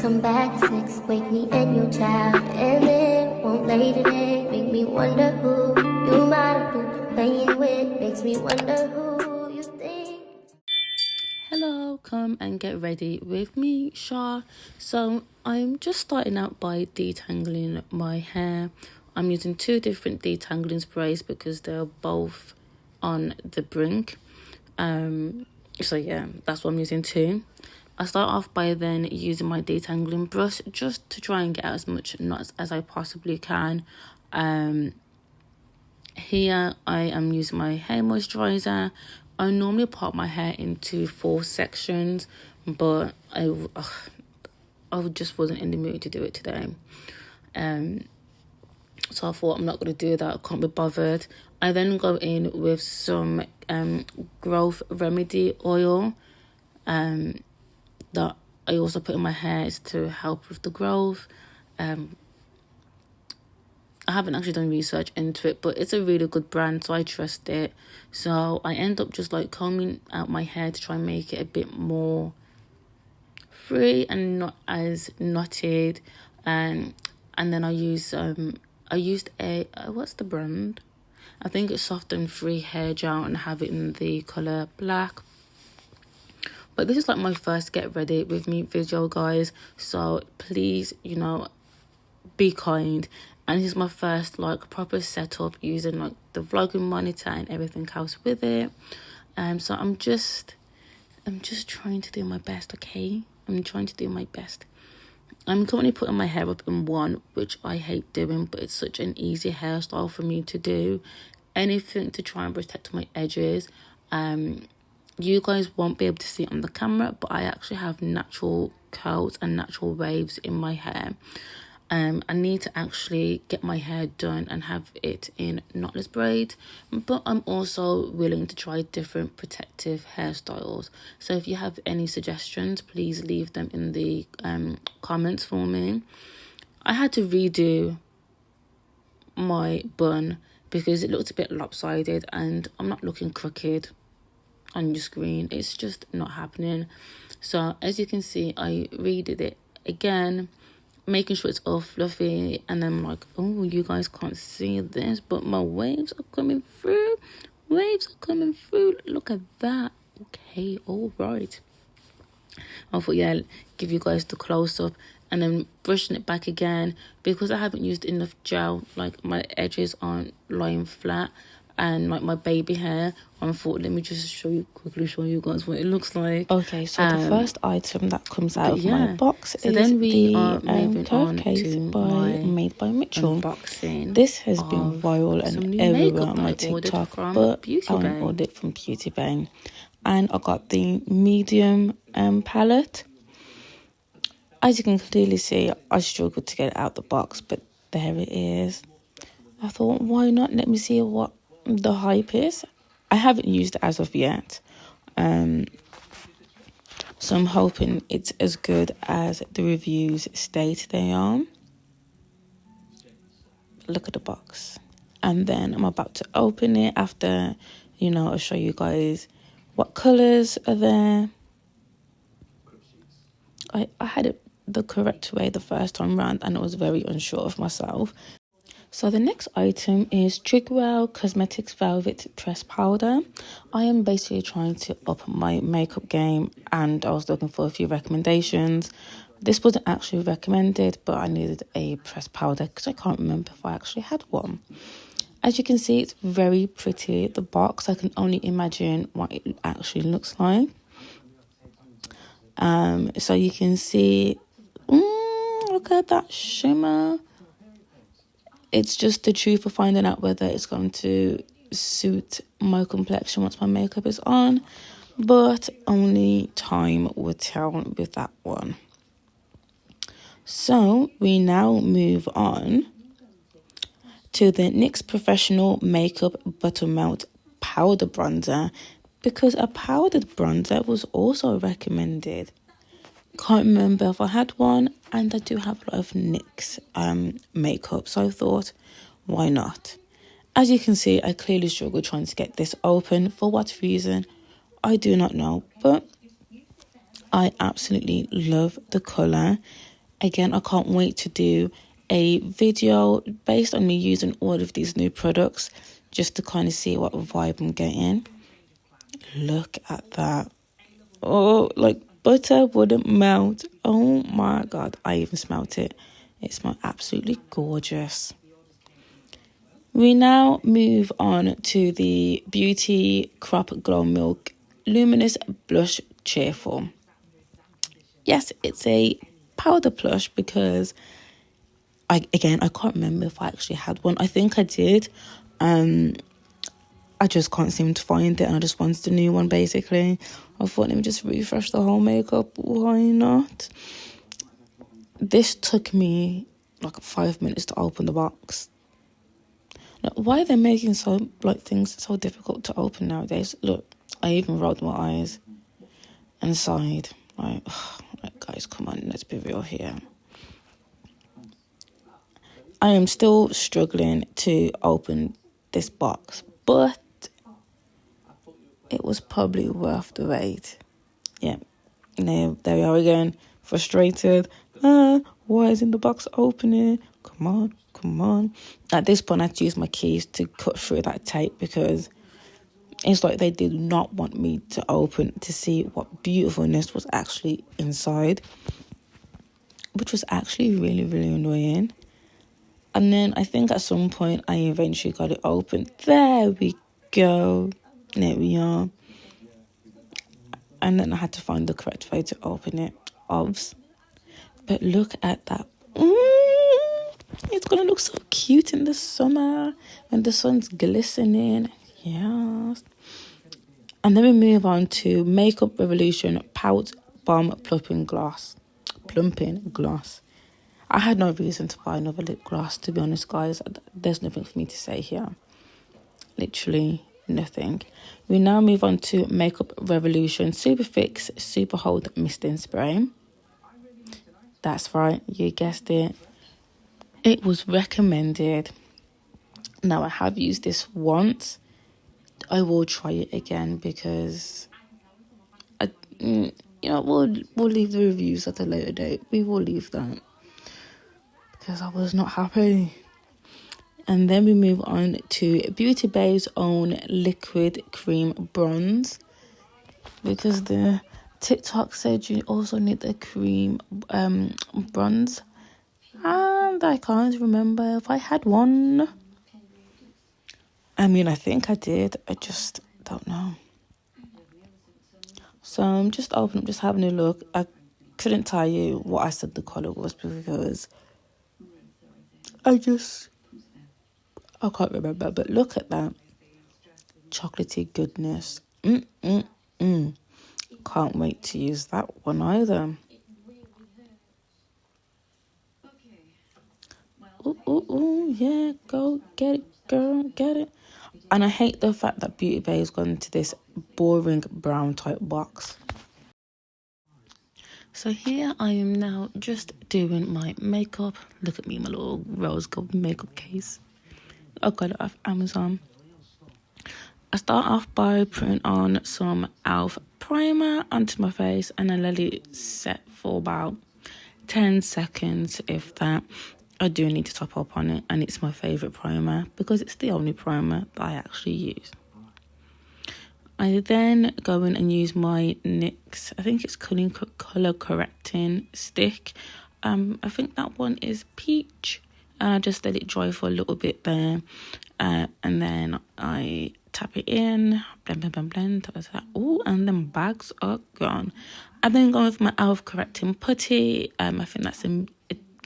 come back at 6, wake me and your child, and then won't lay today. Make me wonder who you might have been playing with. Makes me wonder who you think. Hello, come and get ready with me, Shar. So I'm just starting out by detangling my hair. I'm using 2 different detangling sprays because they're both on the brink. So yeah, that's what I'm using 2. I start off by then using my detangling brush just to try and get out as much knots as I possibly can. Here I am using my hair moisturizer. I normally part my hair into 4 sections, but I just wasn't in the mood to do it today. So I thought I'm not going to do that. I can't be bothered. I then go in with some growth remedy oil that I also put in my hair to help with the growth. I haven't actually done research into it, but it's a really good brand, so I trust it. So I end up just like combing out my hair to try and make it a bit more free and not as knotted. And then I used a what's the brand? I think it's Soft and Free hair gel, and have it in the color black. But this is like my first get ready with me video, guys, so please, be kind. And this is my first like proper setup using like the vlogging monitor and everything else with it. So I'm just trying to do my best, okay? I'm trying to do my best. I'm currently putting my hair up in 1, which I hate doing, but it's such an easy hairstyle for me to do. Anything to try and protect my edges. You guys won't be able to see it on the camera, but I actually have natural curls and natural waves in my hair. I need to actually get my hair done and have it in knotless braids, but I'm also willing to try different protective hairstyles. So if you have any suggestions, please leave them in the comments for me. I had to redo my bun because it looked a bit lopsided and I'm not looking crooked on your screen. It's just not happening. So as you can see, I redid it again, making sure it's all fluffy, and then I'm like, oh, you guys can't see this, but my waves are coming through. Look at that. Okay, all right. I thought, yeah, give you guys the close-up, and then brushing it back again because I haven't used enough gel. Like, my edges aren't lying flat, and like my baby hair, I thought, let me just quickly show you guys what it looks like. Okay, so the first item that comes out of my box so is then we are the curve case made by Mitchell. Unboxing. This has been viral and everywhere on my TikTok, but I ordered it from Beauty Bay. And I got the medium palette. As you can clearly see, I struggled to get it out the box, but there it is. I thought, why not? Let me see what the hype is. I haven't used it as of yet, so I'm hoping it's as good as the reviews state they are. Look at the box, and then I'm about to open it after, I'll show you guys what colors are there. I had it the correct way the first time round, and I was very unsure of myself. So the next item is Trigwell Cosmetics Velvet Press Powder. I am basically trying to up my makeup game, and I was looking for a few recommendations. This wasn't actually recommended, but I needed a press powder because I can't remember if I actually had one. As you can see, it's very pretty, the box. I can only imagine what it actually looks like. So you can see, look at that shimmer. It's just the truth of finding out whether it's going to suit my complexion once my makeup is on, but only time will tell with that one. So we now move on to the NYX Professional Makeup Buttermelt Powder Bronzer, because a powdered bronzer was also recommended. Can't remember if I had one, and I do have a lot of NYX makeup, so I thought, why not? As you can see, I clearly struggled trying to get this open. For what reason, I do not know, but I absolutely love the colour. Again, I can't wait to do a video based on me using all of these new products just to kind of see what vibe I'm getting. Look at that. Oh, like butter wouldn't melt. Oh my God, I even smelt it. It smells absolutely gorgeous. We now move on to the Beauty Crop Glow Milk Luminous Blush Cheerful. Yes, it's a powder blush because I can't remember if I actually had one. I think I did. I just can't seem to find it, and I just wanted a new one basically. I thought, let me just refresh the whole makeup. Why not? This took me like 5 minutes to open the box. Now, why are they making things so difficult to open nowadays? Look, I even rolled my eyes and sighed. Like guys, come on, let's be real here. I am still struggling to open this box, but it was probably worth the wait. Yeah, there we are again, frustrated. Why isn't the box opening? Come on. At this point, I had to use my keys to cut through that tape because it's like they did not want me to open to see what beautifulness was actually inside, which was actually really, really annoying. And then I think at some point I eventually got it open. There we go. There we are. And then I had to find the correct way to open it. Obvs. But look at that. It's going to look so cute in the summer when the sun's glistening. Yes. And then we move on to Makeup Revolution Pout Bomb Plumping Gloss. I had no reason to buy another lip gloss, to be honest, guys. There's nothing for me to say here. Literally nothing. We now move on to Makeup Revolution Super Fix Super Hold Misting Spray. That's right, you guessed it. It was recommended. Now, I have used this once. I will try it again because we'll leave the reviews at a later date. We will leave that because I was not happy. And then we move on to Beauty Bay's own liquid cream bronze, because the TikTok said you also need the cream bronze, and I can't remember if I had one. I mean, I think I did. I just don't know. So I'm just opening, just having a look. I couldn't tell you what I said the colour was because I can't remember. But look at that. Chocolatey goodness. Can't wait to use that one either. Ooh, yeah, go get it, girl, get it. And I hate the fact that Beauty Bay has gone into this boring brown type box. So here I am now just doing my makeup. Look at me, my little rose gold makeup case. I got it off Amazon. I start off by putting on some e.l.f. primer onto my face and I let it set for about 10 seconds, if that. I do need to top up on it, and it's my favourite primer because it's the only primer that I actually use. I then go in and use my NYX, I think it's colour correcting stick. I think that one is peach. And I just let it dry for a little bit there. And then I tap it in, blend. Oh, and then bags are gone. I then go with my e.l.f. correcting putty. I think that's a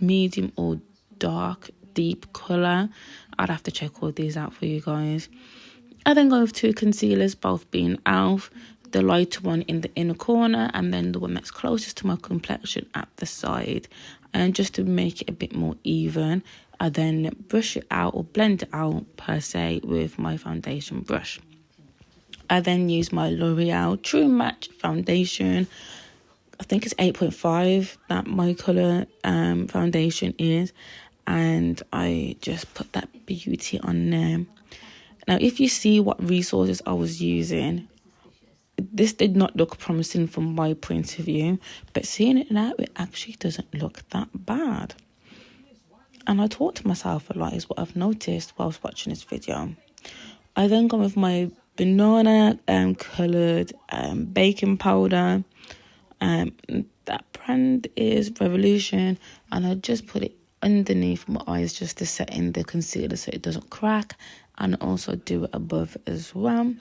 medium or dark, deep colour. I'd have to check all these out for you guys. I then go with two concealers, both being e.l.f. The lighter one in the inner corner and then the one that's closest to my complexion at the side. And just to make it a bit more even, I then brush it out or blend it out per se with my foundation brush. I then use my L'Oreal True Match foundation. I think it's 8.5 that my colour foundation is. And I just put that beauty on there. Now, if you see what resources I was using, this did not look promising from my point of view, but seeing it now, it actually doesn't look that bad. And I talk to myself a lot is what I've noticed whilst watching this video. I then go with my banana coloured baking powder. That brand is Revolution, and I just put it underneath my eyes just to set in the concealer so it doesn't crack, and also do it above as well.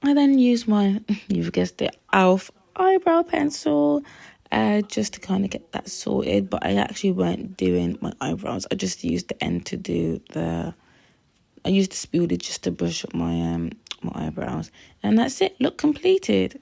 I then use my, you've guessed it, e.l.f. eyebrow pencil just to kind of get that sorted, but I actually weren't doing my eyebrows. I just used the end to do I used the spoolie just to brush up my my eyebrows, and that's it. Look completed.